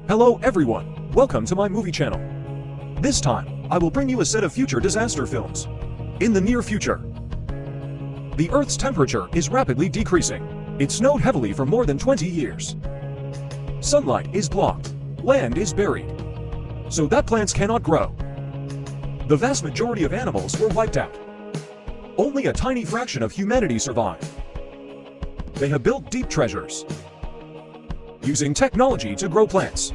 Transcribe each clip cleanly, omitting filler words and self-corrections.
Hello everyone, welcome to my movie channel. This time, I will bring you a set of future disaster films. In the near future, the Earth's temperature is rapidly decreasing. It snowed heavily for more than 20 years. Sunlight is blocked. Land is buried. So that plants cannot grow. The vast majority of animals were wiped out. Only a tiny fraction of humanity survived. They have built deep treasures, using technology to grow plants,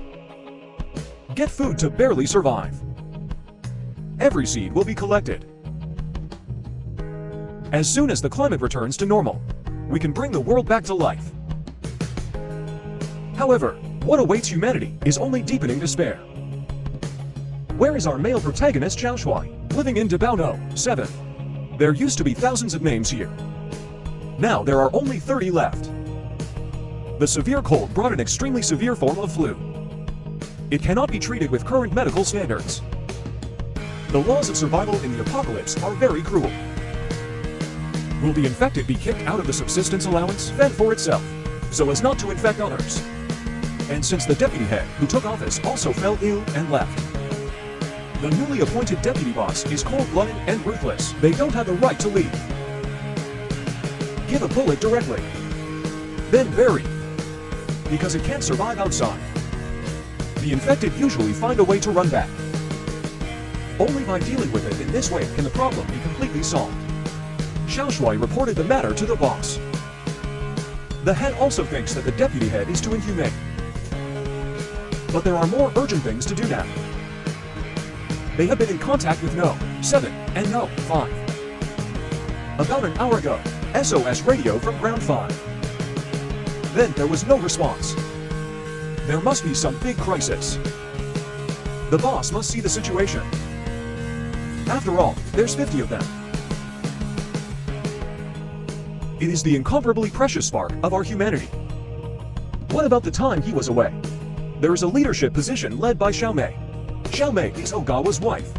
get food to barely survive. Every seed will be collected. As soon as the climate returns to normal, we can bring the world back to life. However, what awaits humanity is only deepening despair. Where is our male protagonist Xiao Shuai, living in Dabao 7? There used to be thousands of names here. Now there are only 30 left. The severe cold brought an extremely severe form of flu. It cannot be treated with current medical standards. The laws of survival in the apocalypse are very cruel. Will the infected be kicked out of the subsistence allowance fed for itself, so as not to infect others? And since the deputy head who took office also fell ill and left, the newly appointed deputy boss is cold-blooded and ruthless. They don't have the right to leave. Give a bullet directly, then bury, because it can't survive outside. The infected usually find a way to run back. Only by dealing with it in this way can the problem be completely solved. Xiao Shuai reported the matter to the boss. The head also thinks that the deputy head is too inhumane. But there are more urgent things to do now. They have been in contact with No. 7 and No. 5. About an hour ago, SOS radio from Ground 5. Then there was no response. There must be some big crisis. The boss must see the situation. After all, there's 50 of them. It is the incomparably precious spark of our humanity. What about the time he was away? There is a leadership position led by Xiao Mei. Xiao Mei is Ogawa's wife.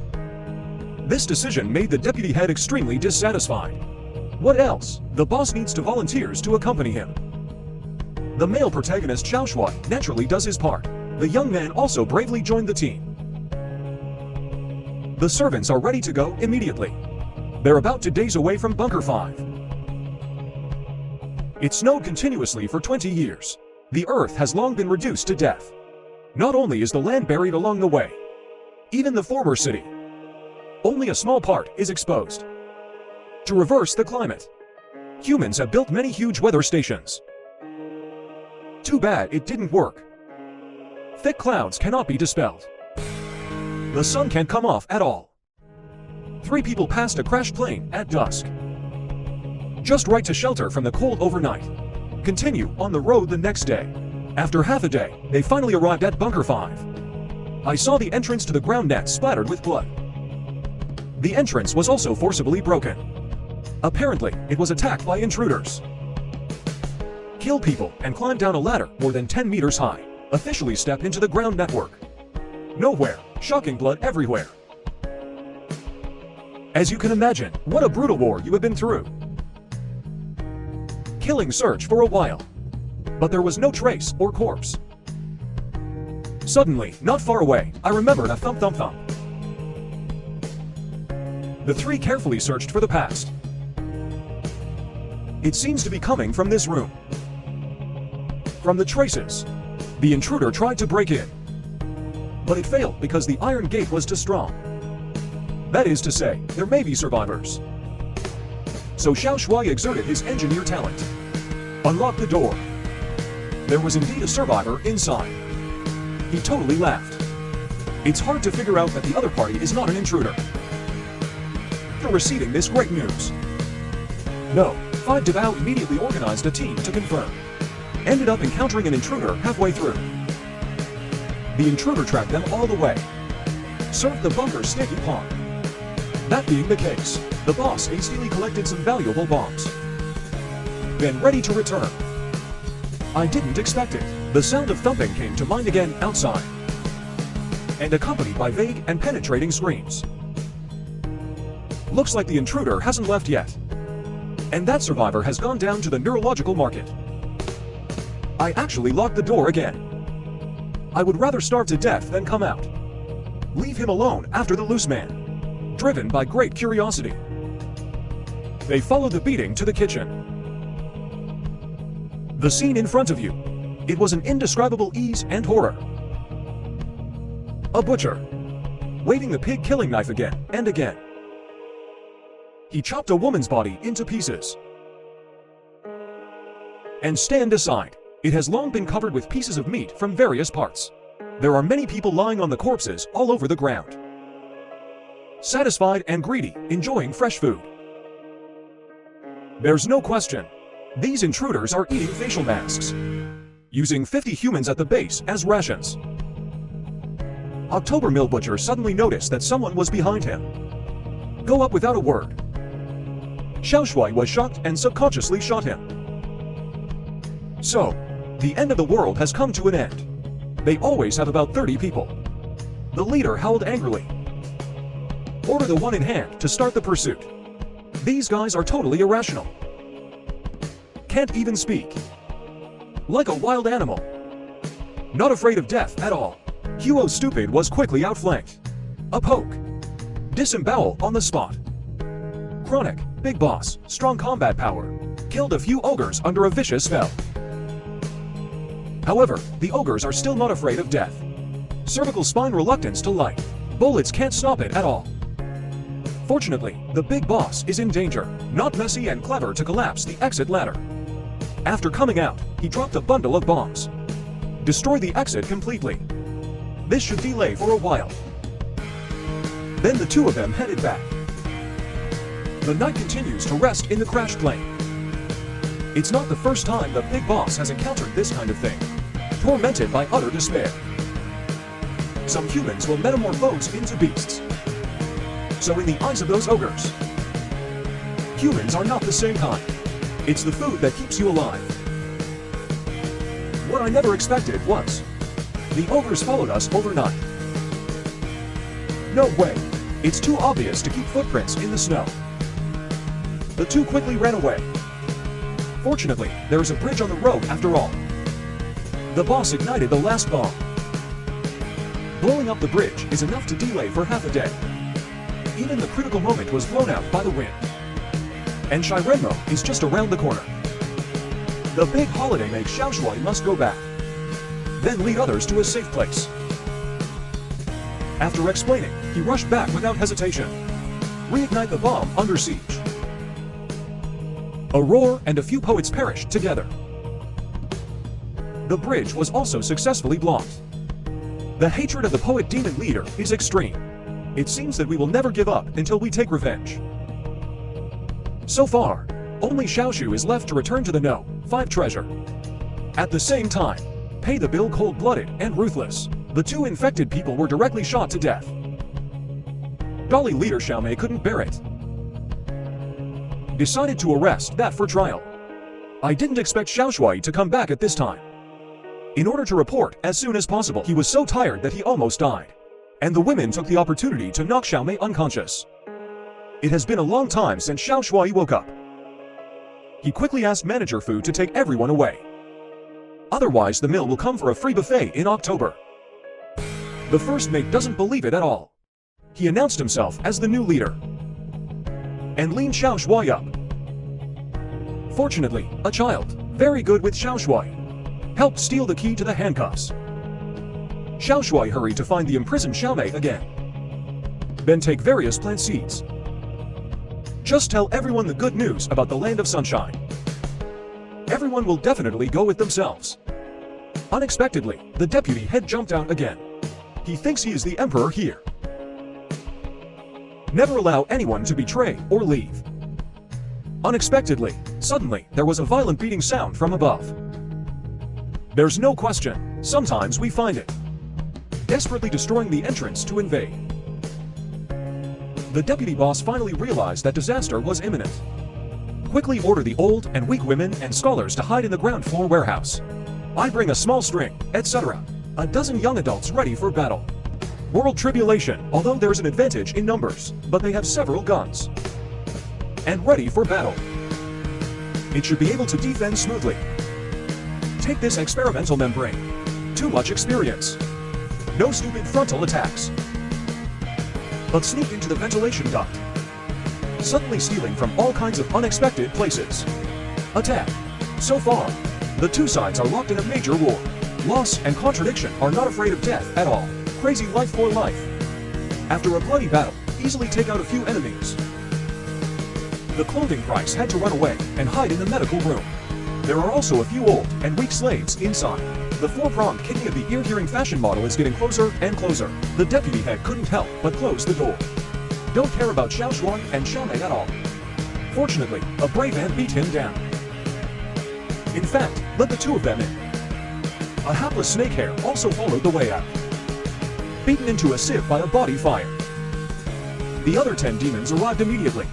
This decision made the deputy head extremely dissatisfied. What else? The boss needs to volunteers to accompany him. The male protagonist Xiao Shuai naturally does his part. The young man also bravely joined the team. The servants are ready to go immediately. They're about 2 days away from Bunker 5. It snowed continuously for 20 years. The Earth has long been reduced to death. Not only is the land buried along the way, even the former city, only a small part is exposed. To reverse the climate, humans have built many huge weather stations. Too bad it didn't work. Thick clouds cannot be dispelled. The sun can't come off at all. 3 people passed a crashed plane at dusk. Just right to shelter from the cold overnight. Continue on the road the next day. After half a day, they finally arrived at Bunker 5. I saw the entrance to the ground net splattered with blood. The entrance was also forcibly broken. Apparently, it was attacked by intruders. Kill people and climb down a ladder more than 10 meters high. Officially step into the ground network. Nowhere, shocking blood everywhere. As you can imagine, what a brutal war you have been through. Killing search for a while, but there was no trace or corpse. Suddenly, not far away, I remembered a thump thump thump. The 3 carefully searched for the past. It seems to be coming from this room. From the traces, the intruder tried to break in, but it failed because the iron gate was too strong. That is to say, there may be survivors. So Xiao Shuai exerted his engineer talent. Unlocked the door. There was indeed a survivor inside. He totally laughed. It's hard to figure out that the other party is not an intruder. For receiving this great news, No. 5 Dabao immediately organized a team to confirm. Ended up encountering an intruder halfway through. The intruder tracked them all the way. Served the bunker sticky pawn. That being the case, the boss hastily collected some valuable bombs. Then ready to return. I didn't expect it. The sound of thumping came to mind again outside, and accompanied by vague and penetrating screams. Looks like the intruder hasn't left yet, and that survivor has gone down to the neurological market. I actually locked the door again. I would rather starve to death than come out. Leave him alone after the loose man. Driven by great curiosity, they follow the beating to the kitchen. The scene in front of you. It was an indescribable ease and horror. A butcher, waving the pig-killing knife again and again. He chopped a woman's body into pieces. And stand aside. It has long been covered with pieces of meat from various parts. There are many people lying on the corpses all over the ground. Satisfied and greedy, enjoying fresh food. There's no question. These intruders are eating facial masks, using 50 humans at the base as rations. October Mill Butcher suddenly noticed that someone was behind him. Go up without a word. Xiao Shui was shocked and subconsciously shot him. So, the end of the world has come to an end. They always have about 30 people. The leader howled angrily. Order the one in hand to start the pursuit. These guys are totally irrational. Can't even speak. Like a wild animal. Not afraid of death at all. Huo Stupid was quickly outflanked. A poke. Disembowel on the spot. Chronic, big boss, strong combat power. Killed a few ogres under a vicious spell. However, the ogres are still not afraid of death. Cervical spine reluctance to life. Bullets can't stop it at all. Fortunately, the big boss is in danger, not messy and clever to collapse the exit ladder. After coming out, he dropped a bundle of bombs. Destroy the exit completely. This should delay for a while. Then the two of them headed back. The knight continues to rest in the crashed plane. It's not the first time the big boss has encountered this kind of thing. Tormented by utter despair. Some humans will metamorphose into beasts. So in the eyes of those ogres, humans are not the same kind. It's the food that keeps you alive. What I never expected was, the ogres followed us overnight. No way. It's too obvious to keep footprints in the snow. The two quickly ran away. Fortunately, there is a bridge on the road after all. The boss ignited the last bomb. Blowing up the bridge is enough to delay for half a day. Even the critical moment was blown out by the wind. And Shirenmo is just around the corner. The big holiday makes Xiao Shui must go back. Then lead others to a safe place. After explaining, he rushed back without hesitation. Reignite the bomb under siege. A roar and a few poets perished together. The bridge was also successfully blocked. The hatred of the poet demon leader is extreme. It seems that we will never give up until we take revenge. So far, only Xiaoshu is left to return to the No. 5 treasure. At the same time, pay the bill cold-blooded and ruthless. The two infected people were directly shot to death. Dolly leader Xiaomei couldn't bear it. Decided to arrest that for trial. I didn't expect Xiao Shui to come back at this time. In order to report as soon as possible, he was so tired that he almost died. And the women took the opportunity to knock Xiaomei unconscious. It has been a long time since Xiao Shui woke up. He quickly asked Manager Fu to take everyone away. Otherwise the mill will come for a free buffet in October. The first mate doesn't believe it at all. He announced himself as the new leader. And leaned Xiao Shui up. Fortunately, a child, very good with Xiao Shui, helped steal the key to the handcuffs. Xiao Shui hurried to find the imprisoned Xiaomei again. Then take various plant seeds. Just tell everyone the good news about the Land of Sunshine. Everyone will definitely go with themselves. Unexpectedly, the deputy head jumped out again. He thinks he is the emperor here. Never allow anyone to betray or leave. Unexpectedly, suddenly, there was a violent beating sound from above. There's no question, sometimes we find it. Desperately destroying the entrance to invade. The deputy boss finally realized that disaster was imminent. Quickly order the old and weak women and scholars to hide in the ground floor warehouse. I bring a small string, etc. A dozen young adults ready for battle. World tribulation, although there's an advantage in numbers, but they have several guns. And ready for battle. It should be able to defend smoothly. Take this experimental membrane. Too much experience. No stupid frontal attacks. But sneak into the ventilation duct, suddenly stealing from all kinds of unexpected places. Attack. So far, the two sides are locked in a major war. Loss and contradiction are not afraid of death at all. Crazy life for life. After a bloody battle, easily take out a few enemies. The clothing price had to run away and hide in the medical room. There are also a few old and weak slaves inside. The four-pronged kidney of the ear-hearing fashion model is getting closer and closer. The deputy head couldn't help but close the door. Don't care about Xiao Shuai and Xiao Mei at all. Fortunately, a brave ant beat him down. In fact, let the two of them in. A hapless snakehair also followed the way out, beaten into a sieve by a body fire. The other 10 demons arrived immediately.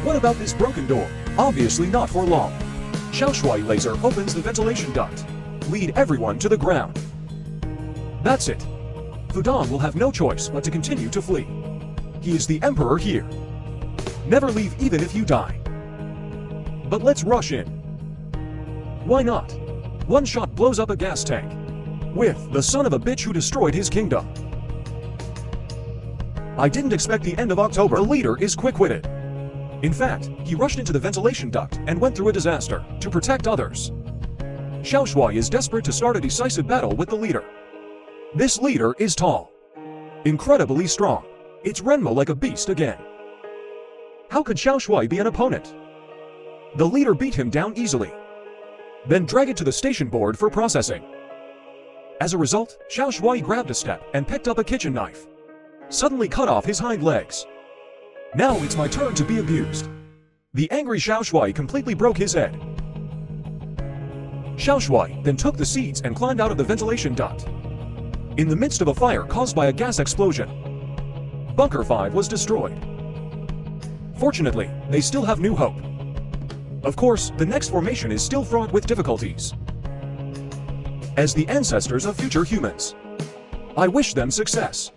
What about this broken door? Obviously not for long. Xiao Shuai laser opens the ventilation duct. Lead everyone to the ground. That's it. Fudan will have no choice but to continue to flee. He is the emperor here. Never leave even if you die. But let's rush in. Why not? One shot blows up a gas tank. With the son of a bitch who destroyed his kingdom. I didn't expect the end of October. The leader is quick-witted. In fact, he rushed into the ventilation duct and went through a disaster to protect others. Xiao Shuai is desperate to start a decisive battle with the leader. This leader is tall, incredibly strong. It's Renmo like a beast again. How could Xiao Shuai be an opponent? The leader beat him down easily, then drag it to the station board for processing. As a result, Xiao Shuai grabbed a step and picked up a kitchen knife, suddenly cut off his hind legs. Now it's my turn to be abused. The angry Xiao Shuai completely broke his head. Xiao Shuai then took the seeds and climbed out of the ventilation duct. In the midst of a fire caused by a gas explosion, Bunker 5 was destroyed. Fortunately, they still have new hope. Of course, the next formation is still fraught with difficulties. As the ancestors of future humans, I wish them success.